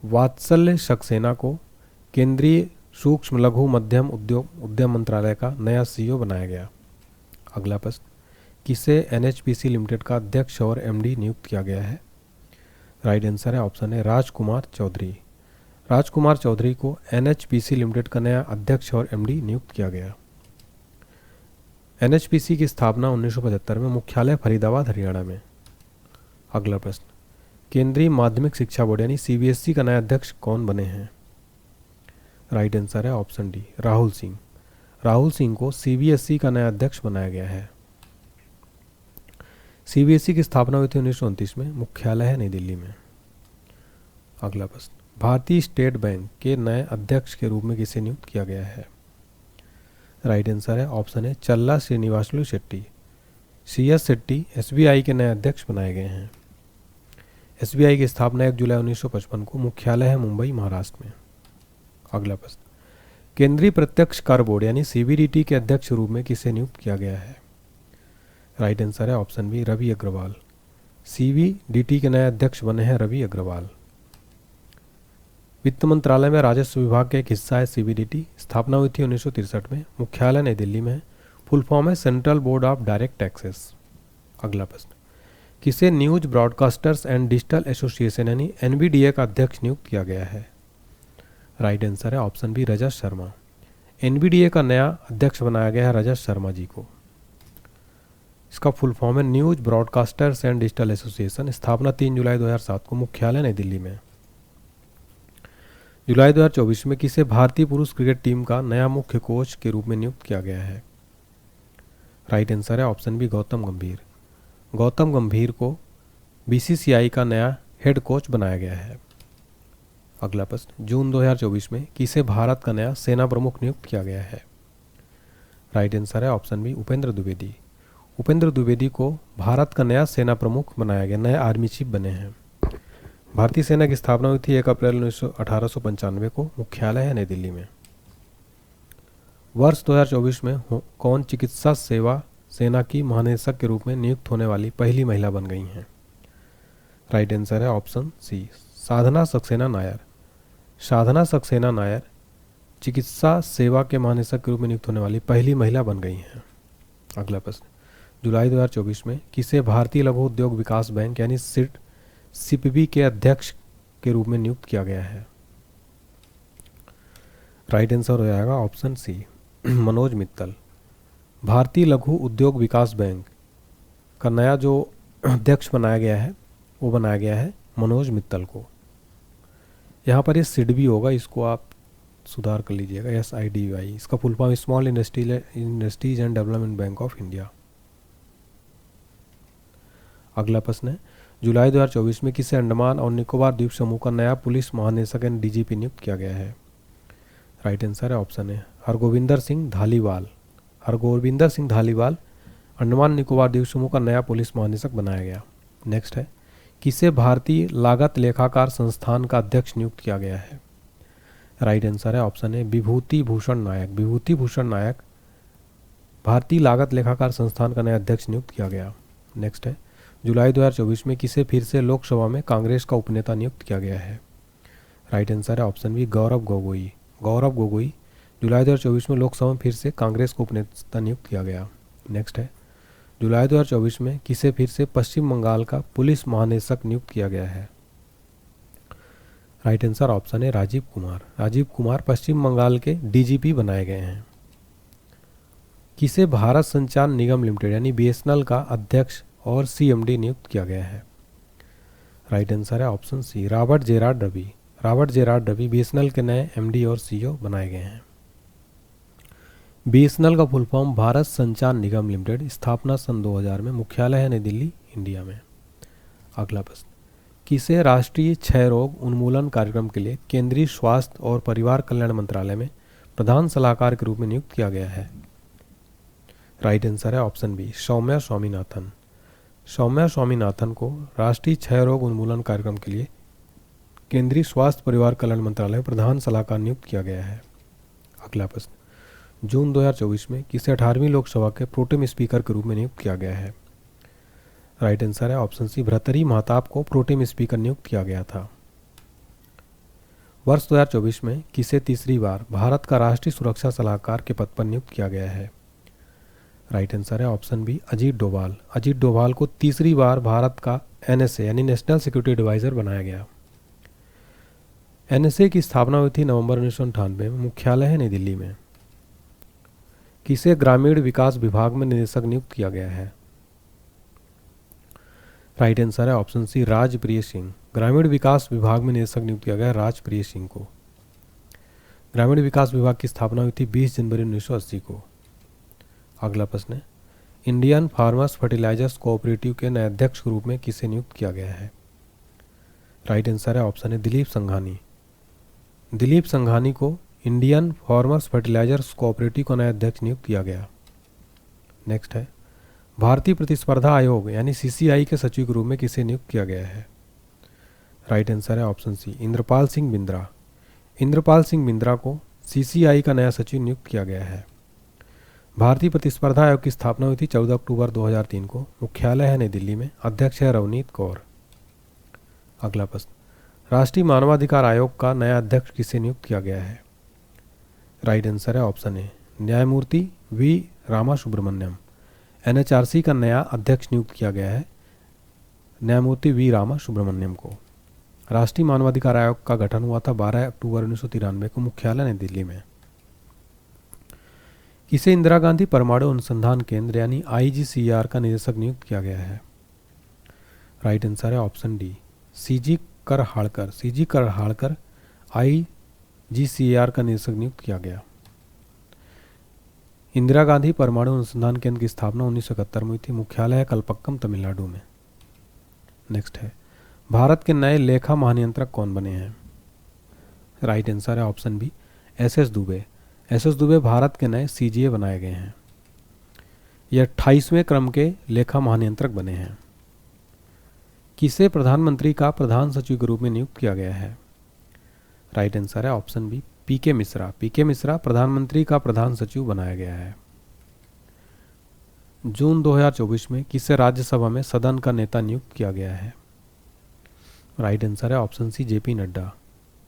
वात्सल्य सक्सेना को केंद्रीय सूक्ष्म लघु मध्यम उद्यम मंत्रालय का नया सीईओ बनाया गया। अगला प्रश्न, किसे एनएचपीसी लिमिटेड का अध्यक्ष और एमडी नियुक्त किया गया है? राइट आंसर है ऑप्शन है राजकुमार चौधरी। राजकुमार चौधरी को एनएचपीसी लिमिटेड का नया अध्यक्ष और एमडी नियुक्त किया गया। एनएचपीसी की स्थापना 1975 में, मुख्यालय फरीदाबाद हरियाणा में। अगला प्रश्न, केंद्रीय माध्यमिक शिक्षा बोर्ड यानी सीबीएसई का नया अध्यक्ष कौन बने हैं? राइट आंसर है ऑप्शन डी राहुल सिंह। राहुल सिंह को सीबीएसई का नया अध्यक्ष बनाया गया है। सीबीएसई की स्थापना हुई थी 1929 में, मुख्यालय है नई दिल्ली में। अगला प्रश्न, भारतीय स्टेट बैंक के नए अध्यक्ष के रूप में किसे नियुक्त किया गया है? राइट आंसर है ऑप्शन है चल्ला श्रीनिवासलू शेट्टी। सीएस शेट्टी एसबीआई के नए अध्यक्ष बनाए गए हैं। एसबीआई की स्थापना 1 जुलाई 1955 को, मुख्यालय है मुंबई महाराष्ट्र में। अगला प्रश्न, केंद्रीय प्रत्यक्ष कर बोर्ड यानी सीबीडीटी के अध्यक्ष के रूप में किसे नियुक्त किया गया है? राइट आंसर है option B Ravi Agarwal. CBDT के नए अध्यक्ष बने हैं रवि अग्रवाल। वित्त मंत्रालय में राजस्व विभाग का एक हिस्सा है सीबीडीटी। स्थापना हुई थी 1963 में, मुख्यालय नई दिल्ली में है। फुल फॉर्म है central board of direct taxes. अगला प्रश्न, किसे news broadcasters and digital association यानी एनबीडीए का अध्यक्ष नियुक्त किया गया है? राइट आंसर है option B Rajat Sharma. NBDA का नया अध्यक्ष बनाया गया है रजत शर्मा जी को। इसका फुल फॉर्म है news broadcasters and digital association. स्थापना 3 जुलाई 2007 को, मुख्यालय नई दिल्ली में। जुलाई 2024 में किसे भारतीय पुरुष क्रिकेट टीम का नया मुख्य कोच के रूप में नियुक्त किया गया है? राइट आंसर है ऑप्शन बी गौतम गंभीर। गौतम गंभीर को बीसीसीआई का नया हेड कोच बनाया गया है। अगला प्रश्न, जून 2024 में किसे भारत का नया सेना प्रमुख नियुक्त किया गया है? राइट आंसर है ऑप्शन बी उपेंद्र द्विवेदी। उपेंद्र द्विवेदी को भारत का नया सेना प्रमुख बनाया गया, नए आर्मी चीफ बने हैं। भारतीय सेना की स्थापना हुई थी 1 अप्रैल 1895 को, मुख्यालय है नई दिल्ली में। वर्ष 2024 में कौन चिकित्सा सेवा सेना की महानिदेशक के रूप में नियुक्त होने वाली पहली महिला बन गई हैं? राइट आंसर है ऑप्शन सी साधना सक्सेना नायर। साधना सक्सेना नायर चिकित्सा सेवा के महानिदेशक के रूप में नियुक्त होने वाली पहली महिला बन गई हैं। अगला प्रश्न, जुलाई 2024 में किसे भारतीय लघु उद्योग विकास बैंक यानी सिपबी के अध्यक्ष के रूप में नियुक्त किया गया है? राइट आंसर हो जाएगा ऑप्शन सी मनोज मित्तल। भारतीय लघु उद्योग विकास बैंक का नया जो अध्यक्ष बनाया गया है वो बनाया गया है मनोज मित्तल को। यहाँ पर ये सिडबी होगा, इसको आप सुधार कर लीजिएगा, SIDBI। इसका full form small industries and development bank of India. अगला प्रश्न है, जुलाई 2024 में किसे अंडमान और निकोबार द्वीप समूह का नया पुलिस महानिदेशक एंड DGP नियुक्त किया गया है? राइट आंसर है ऑप्शन है हरगोविंदर सिंह धालीवाल। हरगोविंदर सिंह धालीवाल अंडमान निकोबार द्वीप समूह का नया पुलिस महानिदेशक बनाया गया। नेक्स्ट है, किसे भारतीय लागत लेखाकार संस्थान का अध्यक्ष नियुक्त किया गया है? राइट आंसर है ऑप्शन है विभूति भूषण नायक। विभूति भूषण नायक भारतीय लागत लेखाकार संस्थान का नया अध्यक्ष नियुक्त किया गया। नेक्स्ट है, जुलाई 2024 में किसे फिर से लोकसभा में कांग्रेस का उपनेता नियुक्त किया गया है? राइट आंसर है ऑप्शन बी गौरव गोगोई। गौरव गोगोई जुलाई 2024 में लोकसभा में फिर से कांग्रेस को उपनेता नियुक्त किया गया। नेक्स्ट है, जुलाई 2024 में किसे फिर से पश्चिम बंगाल का पुलिस महानिदेशक नियुक्त किया गया है? राइट आंसर ऑप्शन है राजीव कुमार। राजीव कुमार पश्चिम बंगाल के DGP बनाए गए हैं। किसे भारत संचार निगम लिमिटेड यानी BSNL का अध्यक्ष और CMD नियुक्त किया गया है? राइट आंसर है option C Robert Gerard Ravi. Robert Gerard Ravi BSNL के नए MD और CEO बनाए गए हैं। BSNL का फुल फॉर्म भारत संचार निगम लिमिटेड, स्थापना सन 2000 में, मुख्यालय है नई दिल्ली, इंडिया में। अगला प्रश्न, किसे राष्ट्रीय क्षय रोग उन्मूलन कार्यक्रम के लिए केंद्रीय स्वास्थ्य और परिवार कल्याण मंत्रालय में प्रधान सलाहकार के रूप में नियुक्त किया गया है? राइट आंसर है ऑप्शन बी सौम्या स्वामीनाथन। सौम्या स्वामीनाथन को राष्ट्रीय क्षय रोग उन्मूलन कार्यक्रम के लिए केंद्रीय स्वास्थ्य परिवार कल्याण मंत्रालय में प्रधान सलाहकार नियुक्त किया गया है। अगला प्रश्न, जून 2024 में किसे 18वीं लोकसभा के प्रोटेम स्पीकर के रूप में नियुक्त किया गया है? राइट आंसर है ऑप्शन सी भर्तृहरि महताब को प्रोटेम स्पीकर नियुक्त किया गया था। वर्ष 2024 में किसे तीसरी बार भारत का राष्ट्रीय सुरक्षा सलाहकार के पद पर नियुक्त किया गया है? राइट आंसर है ऑप्शन बी अजीत डोभाल। अजीत डोभाल को तीसरी बार भारत का NSA यानी नेशनल सिक्योरिटी एडवाइजर बनाया गया। NSA की स्थापना हुई थी नवंबर 1998 में, मुख्यालय है नई दिल्ली में। किसे ग्रामीण विकास विभाग में निदेशक नियुक्त किया गया है? राइट आंसर है ऑप्शन सी राजप्रिय सिंह। ग्रामीण विकास विभाग में निदेशक नियुक्त किया गया राजप्रिय सिंह को। ग्रामीण विकास विभाग की स्थापना हुई थी 20 जनवरी 1980 को। अगला प्रश्न है, इंडियन फार्मर्स फर्टिलाइजर्स कोऑपरेटिव के नए अध्यक्ष के रूप में किसे नियुक्त किया गया है? राइट आंसर है ऑप्शन है दिलीप संघानी। दिलीप संघानी को इंडियन फार्मर्स फर्टिलाइजर्स कोऑपरेटिव का नया अध्यक्ष नियुक्त किया गया। नेक्स्ट है, भारतीय प्रतिस्पर्धा आयोग यानी CCI के सचिव के रूप में किसे नियुक्त किया गया है? राइट आंसर है ऑप्शन सी इंद्रपाल सिंह बिंद्रा। इंद्रपाल सिंह बिंद्रा को CCI का नया सचिव नियुक्त किया गया है। भारतीय प्रतिस्पर्धा आयोग की स्थापना हुई थी 14 अक्टूबर 2003 को, मुख्यालय है नई दिल्ली में, अध्यक्ष है रवनीत कौर। अगला प्रश्न, राष्ट्रीय मानवाधिकार आयोग का नया अध्यक्ष किसे नियुक्त किया गया है? राइट आंसर है ऑप्शन ए न्यायमूर्ति V रामासुब्रमण्यम। NHRC का नया अध्यक्ष नियुक्त किया गया है न्यायमूर्ति V रामासुब्रमण्यम को। राष्ट्रीय मानवाधिकार आयोग का गठन हुआ था 12 अक्टूबर 1993 को, मुख्यालय नई दिल्ली में। किसे इंदिरा गांधी परमाणु अनुसंधान केंद्र यानी IGCR का निदेशक नियुक्त किया गया है? राइट आंसर है option D CG करहाड़कर। CG करहाड़कर IGCR का निदेशक नियुक्त किया गया। इंदिरा गांधी परमाणु अनुसंधान केंद्र की स्थापना 1971 में हुई थी, मुख्यालय है कलपक्कम, तमिलनाडु में। नेक्स्ट है, भारत के नए लेखा महानियंत्रक कौन बने हैं? राइट आंसर है option B SS Dubey. SS Dubey Bharat के नए CGA बनाए गए हैं। यह 28वें क्रम के लेखा महानियंत्रक बने हैं। किसे प्रधानमंत्री का प्रधान सचिव के रूप में नियुक्त किया गया है? राइट आंसर है option B PK Mishra. PK Mishra प्रधानमंत्री का प्रधान सचिव बनाया गया है। जून 2024 में किसे राज्यसभा में सदन का नेता नियुक्त किया गया है? राइट आंसर है ऑप्शन सी JP नड्डा।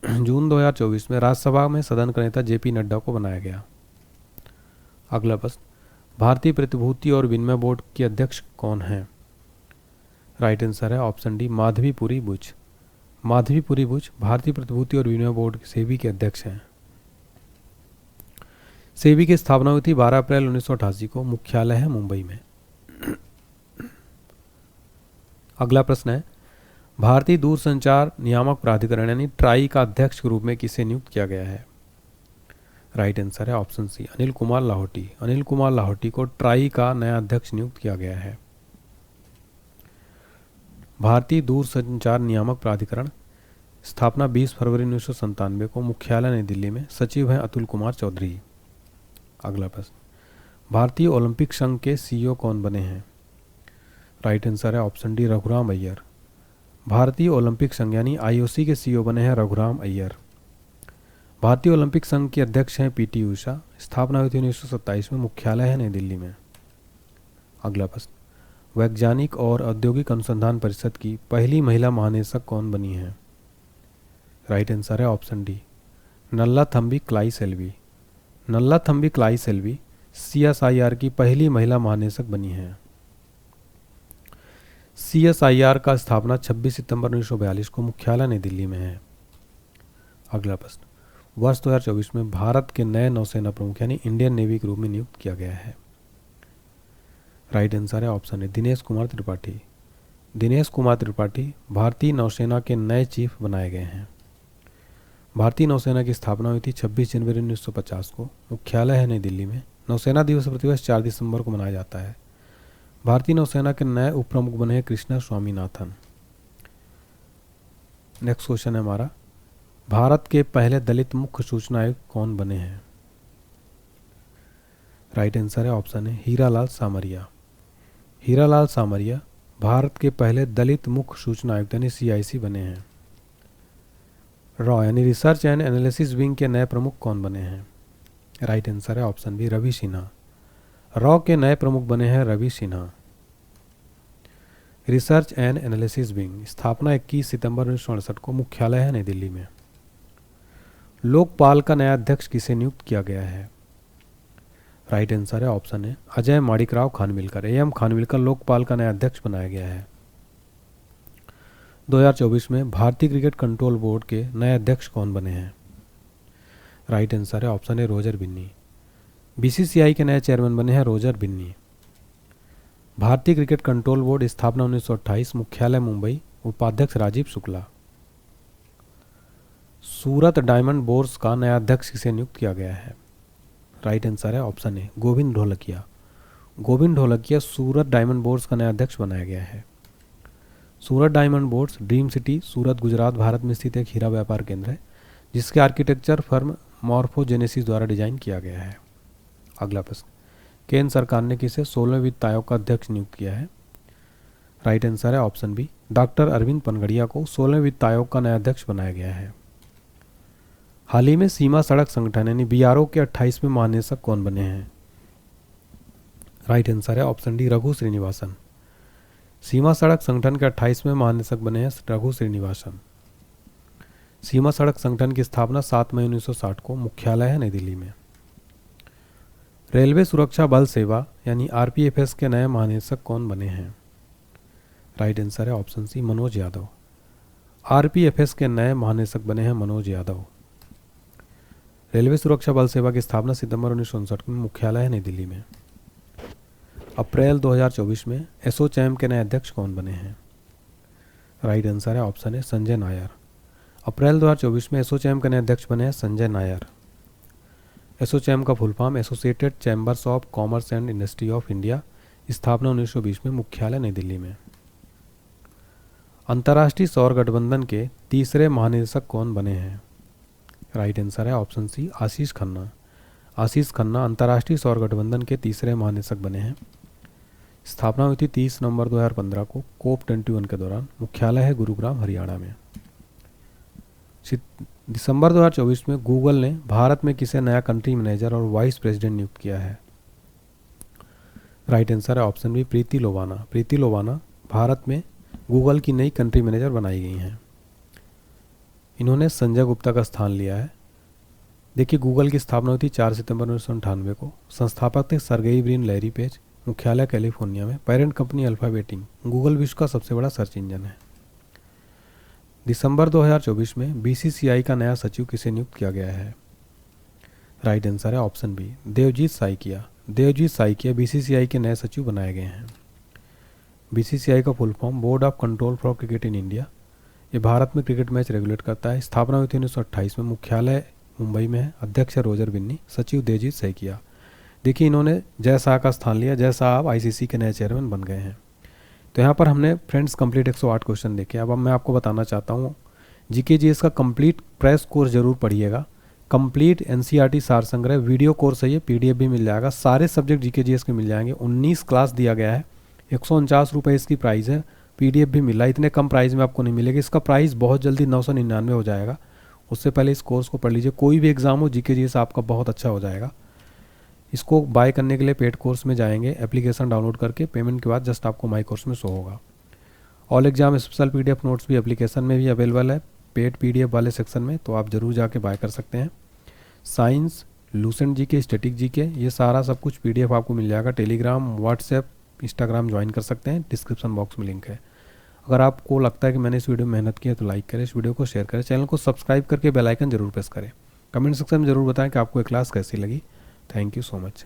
जून 2024 में राज्यसभा में सदन का नेता JP नड्डा को बनाया गया। अगला प्रश्न, भारतीय प्रतिभूति और विनिमय बोर्ड के अध्यक्ष कौन हैं? राइट आंसर है ऑप्शन डी माधवीपुरी बुच। माधवीपुरी बुच भारतीय प्रतिभूति और विनिमय बोर्ड सेबी के अध्यक्ष हैं। सेबी की स्थापना हुई थी 12 अप्रैल 1988 को, मुख्यालय है मुंबई में। अगला प्रश्न है, भारतीय दूरसंचार नियामक प्राधिकरण यानी ट्राई का अध्यक्ष के रूप में किसे नियुक्त किया गया है? राइट आंसर है ऑप्शन सी, अनिल कुमार लाहौटी। अनिल कुमार लाहौटी को ट्राई का नया अध्यक्ष नियुक्त किया गया है। भारतीय दूरसंचार नियामक प्राधिकरण स्थापना 20 फरवरी 1997 को, मुख्यालय नई दिल्ली में, सचिव हैं अतुल कुमार चौधरी। अगला प्रश्न, भारतीय ओलंपिक संघ के सीईओ कौन बने हैं? राइट आंसर है ऑप्शन डी, रघुराम अय्यर। भारतीय ओलंपिक संघ यानी आईओसी के सीईओ बने हैं रघुराम अय्यर। भारतीय ओलंपिक संघ के अध्यक्ष हैं पीटी उषा। स्थापना हुई थी 1927 में, मुख्यालय है नई दिल्ली में। अगला प्रश्न, वैज्ञानिक और औद्योगिक अनुसंधान परिषद की पहली महिला महानिदेशक कौन बनी है? राइट आंसर है option D, Nallathambi Kalai Selvi. Nallathambi Kalai Selvi CSIR की पहली महिला महानिदेशक बनी है। सीएसआईआर का स्थापना 26 सितंबर 1942 को, मुख्यालय नई दिल्ली में है। अगला प्रश्न, वर्ष 2024 में भारत के नए नौसेना प्रमुख यानी इंडियन नेवी के रूप में नियुक्त किया गया है। राइट आंसर है ऑप्शन है दिनेश कुमार त्रिपाठी। दिनेश कुमार त्रिपाठी भारतीय नौसेना के नए चीफ बनाए गए हैं। भारतीय नौसेना की स्थापना हुई थी 26 जनवरी 1950 को, मुख्यालय है नई दिल्ली में। नौसेना दिवस प्रतिवर्ष 4 दिसंबर को मनाया जाता है। भारतीय नौसेना के नए उप प्रमुख बने हैं कृष्णा स्वामीनाथन। नेक्स्ट क्वेश्चन है हमारा, भारत के पहले दलित मुख्य सूचना आयुक्त कौन बने हैं? राइट आंसर है ऑप्शन है हीरालाल सामरिया। हीरालाल सामरिया भारत के पहले दलित मुख्य सूचना आयुक्त यानी सीआईसी बने हैं। रॉ यानी रिसर्च एंड एनालिसिस विंग के नए प्रमुख कौन बने हैं? राइट आंसर है ऑप्शन बी, रवि सिन्हा। रॉ के नए प्रमुख बने हैं Ravi Sinha. Research and Analysis Wing स्थापना 21 सितंबर 1968 को, मुख्यालय है नई दिल्ली में। लोकपाल का नया अध्यक्ष किसे नियुक्त किया गया है? राइट आंसर है ऑप्शन है अजय माणिकराव खानविलकर। एएम खानविलकर लोकपाल का नया अध्यक्ष बनाया गया है। 2024 में भारतीय क्रिकेट कंट्रोल बोर्ड के नए अध्यक्ष कौन बने हैं? राइट आंसर है ऑप्शन है रोजर बिन्नी। बीसीसीआई के नए चेयरमैन बने हैं रोजर बिन्नी। भारतीय क्रिकेट कंट्रोल बोर्ड स्थापना 1928, मुख्यालय मुंबई, उपाध्यक्ष राजीव शुक्ला। सूरत डायमंड बोर्स का नया अध्यक्ष किसे नियुक्त किया गया है? राइट आंसर है option A Govind Dholakia. Govind Dholakia Surat Diamond Bourse का नया अध्यक्ष बनाया गया है। Surat Diamond Bourse Dream City Surat Gujarat Bharat में स्थित एक हीरा व्यापार केंद्र है, जिसके आर्किटेक्चर फर्म मॉर्फोजेनेसिस द्वारा डिजाइन किया गया है। अगला प्रश्न, केंद्र सरकार ने किसे 16वें वित्त आयोग का अध्यक्ष नियुक्त किया है? राइट आंसर है option B, doctor Arvind Panagariya को 16वें वित्त आयोग का नया अध्यक्ष बनाया गया है। हाल ही में सीमा सड़क संगठन यानी बीआरओ के 28वें महानिदेशक कौन बने हैं? राइट आंसर है ऑप्शन डी, रघु श्रीनिवासन। सीमा सड़क संगठन के 28वें महानिदेशक बने हैं रघु श्रीनिवासन। सीमा सड़क संगठन की स्थापना 7 मई 1960 को, मुख्यालय है नई दिल्ली में। रेलवे सुरक्षा बल सेवा यानी आरपीएफएस के नए महानिदेशक कौन बने हैं? राइट आंसर है ऑप्शन सी, मनोज यादव। आरपीएफएस के नए महानिदेशक बने हैं मनोज यादव। रेलवे सुरक्षा बल सेवा की स्थापना सितंबर 1959 में, मुख्यालय है नई दिल्ली में। अप्रैल 2024 में एसोचैम के नए अध्यक्ष कौन बने हैं? राइट आंसर है ऑप्शन है संजय नायर। अप्रैल 2024 में एसोचैम के नए अध्यक्ष बने हैं संजय नायर। एसोचैम का full form associated chambers of commerce and industry of India. स्थापना 1920 में, मुख्यालय नई दिल्ली में। अंतर्राष्ट्रीय सौर गठबंधन के तीसरे महानिदेशक कौन बने हैं? राइट आंसर है ऑप्शन सी, आशीष खन्ना। आशीष खन्ना अंतर्राष्ट्रीय सौर गठबंधन के तीसरे महानिदेशक बने हैं। स्थापना हुई थी 30 नवंबर 2015 को, COP21 के दौरान। मुख्यालय है गुरुग्राम, हरियाणा में। दिसंबर 2024 में गूगल ने भारत में किसे नया कंट्री मैनेजर और वाइस प्रेसिडेंट नियुक्त किया है? राइट आंसर है ऑप्शन बी, प्रीति लोवाना। प्रीति लोवाना भारत में गूगल की नई कंट्री मैनेजर बनाई गई हैं। इन्होंने संजय गुप्ता का स्थान लिया है। देखिए, गूगल की स्थापना हुई थी 4 सितंबर 1998 को। संस्थापक थे सर्गेई ब्रिन लैरी पेज। मुख्यालय कैलिफोर्निया में। Parent company Alphabet Inc. Google विश्व का सबसे बड़ा सर्च इंजन है। दिसंबर 2024 में बीसीसीआई का नया सचिव किसे नियुक्त किया गया है? राइट आंसर है option B, Devajit Saikia. Devajit Saikia BCCI के नए सचिव बनाए गए हैं। बीसीसीआई का full form board of control for cricket in India. ये भारत में क्रिकेट मैच रेगुलेट करता है। स्थापना हुई थी 1928 में, मुख्यालय मुंबई में है, अध्यक्ष है रोजर बिन्नी, सचिव देवजीत सैकिया। देखिए इन्होंने जय शाह का स्थान लिया, जय शाह अब आईसीसी के नए चेयरमैन बन गए हैं। तो यहाँ पर हमने फ्रेंड्स कंप्लीट 108 क्वेश्चन देखे। अब मैं आपको बताना चाहता हूँ जीके जीएस का कंप्लीट क्रैश कोर्स जरूर पढ़िएगा। कंप्लीट एनसीईआरटी सार संग्रह वीडियो कोर्स है, ये पीडीएफ भी मिल जाएगा, सारे सब्जेक्ट जीके जीएस के मिल जाएंगे। 19 क्लास दिया गया है, 149 रुपये इसकी प्राइस है। पीडीएफ भी मिल रहा है, इतने कम प्राइस में आपको नहीं मिलेगी। इसका प्राइस बहुत जल्दी 999 हो जाएगा। उससे पहले इस कोर्स को पढ़ लीजिए, कोई भी एग्जाम हो जीके जीएस आपका बहुत अच्छा हो जाएगा। इसको बाय करने के लिए पेड कोर्स में जाएंगे, एप्लीकेशन डाउनलोड करके पेमेंट के बाद जस्ट आपको माई कोर्स में शो होगा। All exam special PDF notes भी एप्लीकेशन में भी अवेलेबल है पेड पीडीएफ वाले सेक्शन में, तो आप जरूर जाके बाय कर सकते हैं। Science, Lucent GK, static GK, ये सारा सब कुछ पीडीएफ आपको मिल जाएगा। टेलीग्राम, व्हाट्सएप, इंस्टाग्राम ज्वाइन कर सकते हैं, डिस्क्रिप्शन बॉक्स में लिंक है। अगर आपको लगता है कि मैंने इस वीडियो में मेहनत की है तो लाइक करें, इस वीडियो को शेयर करें, चैनल को सब्सक्राइब करके बेल आइकन जरूर प्रेस करें। कमेंट सेक्शन में जरूर बताएं कि आपको ये क्लास कैसी लगी। Thank you so much.